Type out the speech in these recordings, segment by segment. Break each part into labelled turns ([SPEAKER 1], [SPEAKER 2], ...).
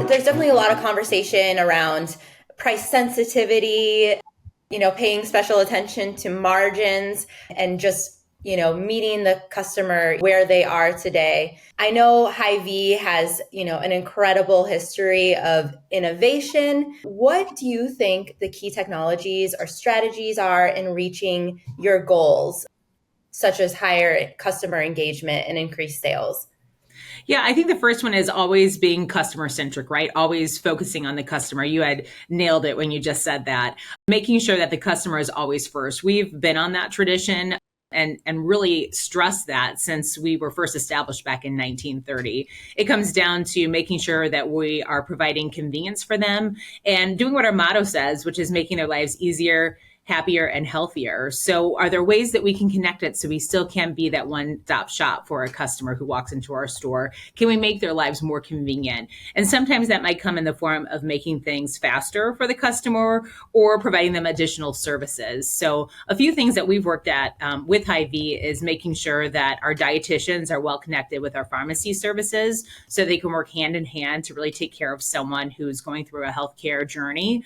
[SPEAKER 1] There's definitely a lot of conversation around price sensitivity, paying special attention to margins and just, meeting the customer where they are today. I know Hy-Vee has, an incredible history of innovation. What do you think the key technologies or strategies are in reaching your goals, such as higher customer engagement and increased sales?
[SPEAKER 2] Yeah, I think the first one is always being customer centric, right? Always focusing on the customer. You had nailed it when you just said that. Making sure that the customer is always first. We've been on that tradition and really stress that since we were first established back in 1930. It comes down to making sure that we are providing convenience for them and doing what our motto says, which is making their lives easier, happier, and healthier. So are there ways that we can connect it so we still can be that one-stop shop for a customer who walks into our store? Can we make their lives more convenient? And sometimes that might come in the form of making things faster for the customer or providing them additional services. So a few things that we've worked at with Hy-Vee is making sure that our dietitians are well connected with our pharmacy services so they can work hand in hand to really take care of someone who's going through a healthcare journey.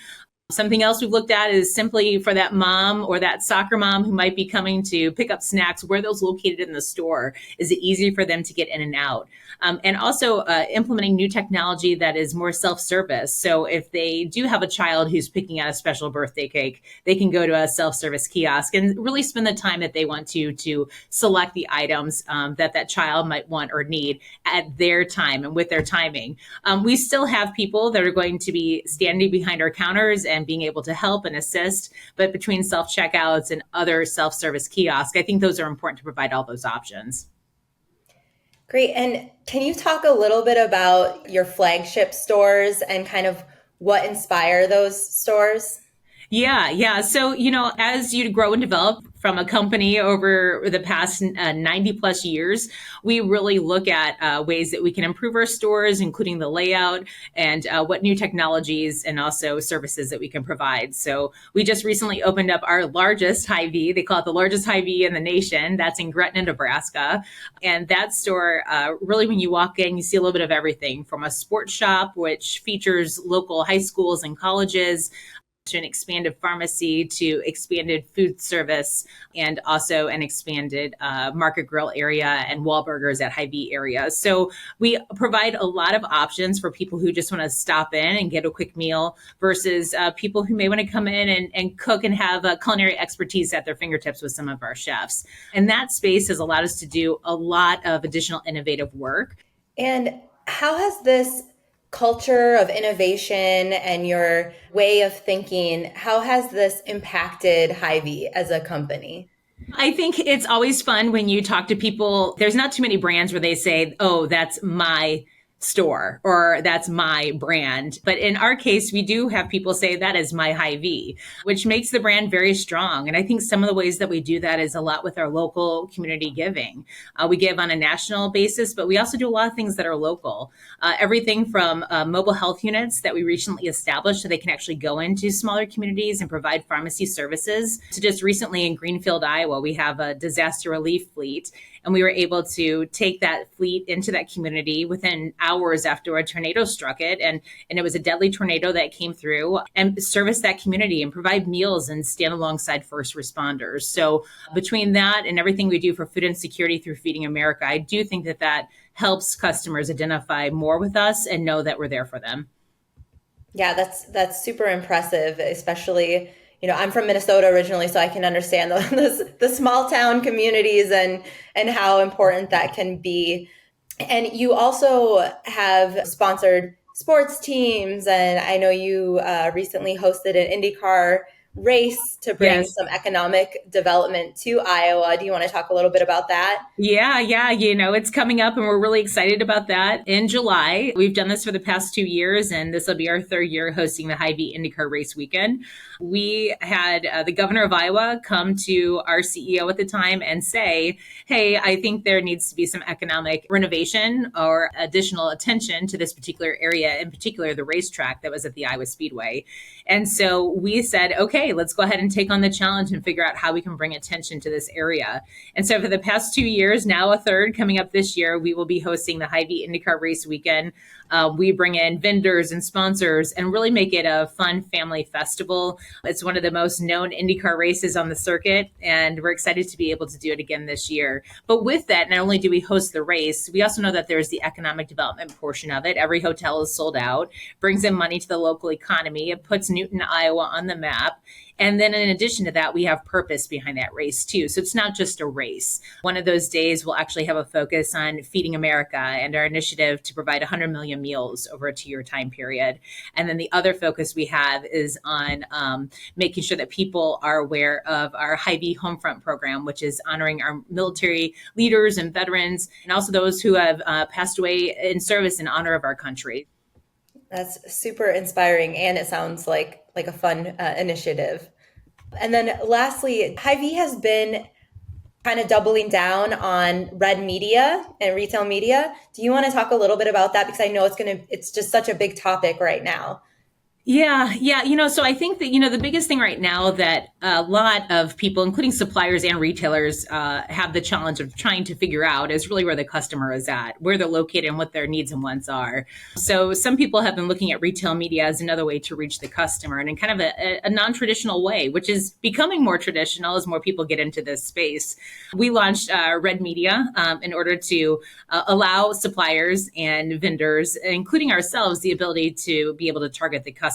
[SPEAKER 2] Something else we've looked at is simply for that mom or that soccer mom who might be coming to pick up snacks, where those located in the store? Is it easy for them to get in and out? And also implementing new technology that is more self-service. So if they do have a child who's picking out a special birthday cake, they can go to a self-service kiosk and really spend the time that they want to select the items that child might want or need at their time and with their timing. We still have people that are going to be standing behind our counters and being able to help and assist. But between self-checkouts and other self-service kiosks, I think those are important to provide all those options.
[SPEAKER 1] Great. And can you talk a little bit about your flagship stores and kind of what inspire those stores?
[SPEAKER 2] Yeah. So, as you grow and develop from a company over the past 90 plus years, we really look at ways that we can improve our stores, including the layout and what new technologies and also services that we can provide. So we just recently opened up our largest Hy-Vee. They call it the largest Hy-Vee in the nation. That's in Gretna, Nebraska. And that store, really, when you walk in, you see a little bit of everything from a sports shop, which features local high schools and colleges, to an expanded pharmacy, to expanded food service, and also an expanded market grill area and Wahlburgers at Hy-Vee area. So we provide a lot of options for people who just want to stop in and get a quick meal versus people who may want to come in and cook and have culinary expertise at their fingertips with some of our chefs. And that space has allowed us to do a lot of additional innovative work.
[SPEAKER 1] And how has this culture of innovation and your way of thinking, how has this impacted Hy-Vee as a company?
[SPEAKER 2] I think it's always fun when you talk to people. There's not too many brands where they say, oh, that's my store or that's my brand. But in our case, we do have people say that is my Hy-Vee, which makes the brand very strong. And I think some of the ways that we do that is a lot with our local community giving. We give on a national basis, but we also do a lot of things that are local. Everything from mobile health units that we recently established so they can actually go into smaller communities and provide pharmacy services, to just recently in Greenfield, Iowa, we have a disaster relief fleet. And we were able to take that fleet into that community within hours after a tornado struck it. And it was a deadly tornado that came through, and service that community and provide meals and stand alongside first responders. So between that and everything we do for food insecurity through Feeding America, I do think that helps customers identify more with us and know that we're there for them.
[SPEAKER 1] Yeah, that's super impressive, especially, I'm from Minnesota originally, so I can understand the small town communities and how important that can be. And you also have sponsored sports teams, and I know you recently hosted an IndyCar race to bring
[SPEAKER 2] Yes.
[SPEAKER 1] some economic development to Iowa. Do you want to talk a little bit about that?
[SPEAKER 2] Yeah. It's coming up and we're really excited about that in July. We've done this for the past 2 years, and this will be our third year hosting the Hy-Vee IndyCar race weekend. We had the governor of Iowa come to our CEO at the time and say, hey, I think there needs to be some economic renovation or additional attention to this particular area, in particular the racetrack that was at the Iowa Speedway. And so we said, okay, okay, let's go ahead and take on the challenge and figure out how we can bring attention to this area. And so for the past 2 years, now a third coming up this year, we will be hosting the Hy-Vee IndyCar Race Weekend. We bring in vendors and sponsors and really make it a fun family festival. It's one of the most known IndyCar races on the circuit, and we're excited to be able to do it again this year. But with that, not only do we host the race, we also know that there's the economic development portion of it. Every hotel is sold out, brings in money to the local economy. It puts Newton, Iowa on the map. And then in addition to that, we have purpose behind that race too. So it's not just a race. One of those days, we'll actually have a focus on feeding America and our initiative to provide 100 million meals over a 2-year time period. And then the other focus we have is on making sure that people are aware of our Hy-Vee Homefront program, which is honoring our military leaders and veterans, and also those who have passed away in service in honor of our country.
[SPEAKER 1] That's super inspiring, and it sounds like a fun initiative. And then lastly, Hy-Vee has been kind of doubling down on red media and retail media. Do you want to talk a little bit about that? Because I know it's just such a big topic right now.
[SPEAKER 2] Yeah. So I think that, the biggest thing right now that a lot of people, including suppliers and retailers, have the challenge of trying to figure out is really where the customer is at, where they're located and what their needs and wants are. So some people have been looking at retail media as another way to reach the customer and in kind of a non-traditional way, which is becoming more traditional as more people get into this space. We launched Red Media in order to allow suppliers and vendors, including ourselves, the ability to be able to target the customer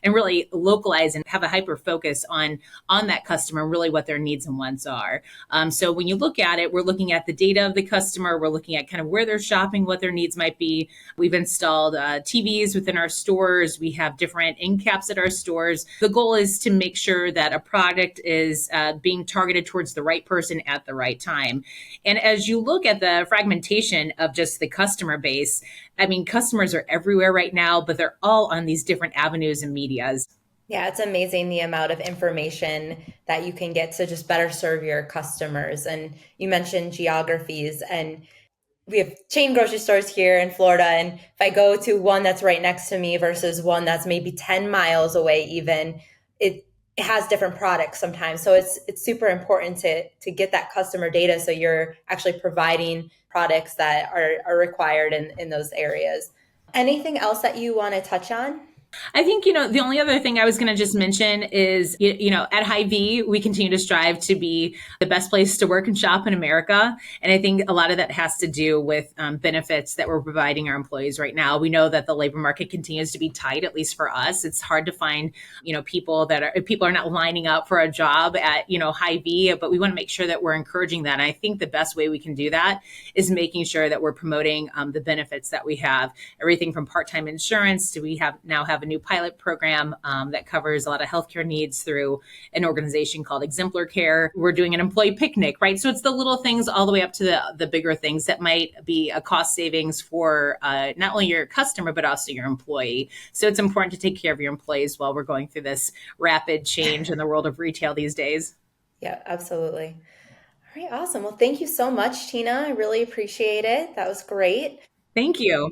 [SPEAKER 2] and really localize and have a hyper focus on that customer, really what their needs and wants are. So when you look at it, we're looking at the data of the customer. We're looking at kind of where they're shopping, what their needs might be. We've installed TVs within our stores. We have different end caps at our stores. The goal is to make sure that a product is being targeted towards the right person at the right time. And as you look at the fragmentation of just the customer base, I mean, customers are everywhere right now, but they're all on these different avenues and medias.
[SPEAKER 1] Yeah, it's amazing the amount of information that you can get to just better serve your customers. And you mentioned geographies, and we have chain grocery stores here in Florida. And if I go to one that's right next to me versus one that's maybe 10 miles away, even, it has different products sometimes. So it's super important to get that customer data so you're actually providing products that are required in those areas. Anything else that you want to touch on?
[SPEAKER 2] I think, the only other thing I was going to just mention is, at Hy-Vee, we continue to strive to be the best place to work and shop in America. And I think a lot of that has to do with benefits that we're providing our employees right now. We know that the labor market continues to be tight, at least for us. It's hard to find, people are not lining up for a job at, Hy-Vee, but we want to make sure that we're encouraging that. And I think the best way we can do that is making sure that we're promoting the benefits that we have, everything from part-time insurance to we now have a new pilot program that covers a lot of healthcare needs through an organization called Exemplar Care. We're doing an employee picnic, right? So it's the little things all the way up to the bigger things that might be a cost savings for not only your customer, but also your employee. So it's important to take care of your employees while we're going through this rapid change in the world of retail these days.
[SPEAKER 1] Yeah, absolutely. All right, awesome. Well, thank you so much, Tina. I really appreciate it. That was great.
[SPEAKER 2] Thank you.